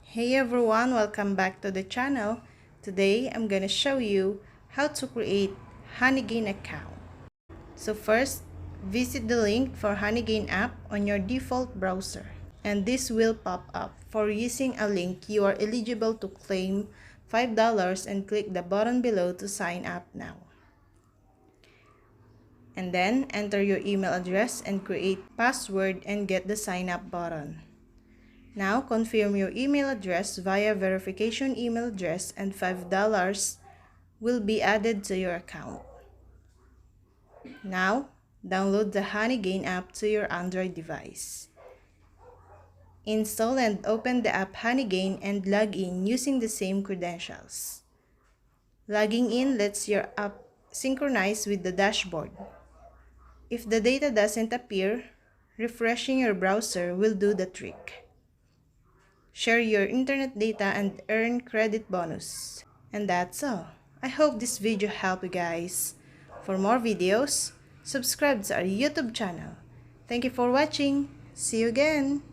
Hey everyone, welcome back to the channel. Today I'm gonna show you how to create Honeygain account. So first, visit the link for Honeygain app on your default browser. And this will pop up. For using a link, you are eligible to claim $5 and click the button below to sign up now. And then enter your email address and create password and get the sign up button. Now, confirm your email address via verification email address and $5 will be added to your account. Now, download the Honeygain app to your Android device. Install and open the app Honeygain and log in using the same credentials. Logging in lets your app synchronize with the dashboard. If the data doesn't appear, refreshing your browser will do the trick. Share your internet data and earn credit bonus. And that's all. I hope this video helped you guys. For more videos, subscribe to our YouTube channel. Thank you for watching. See you again.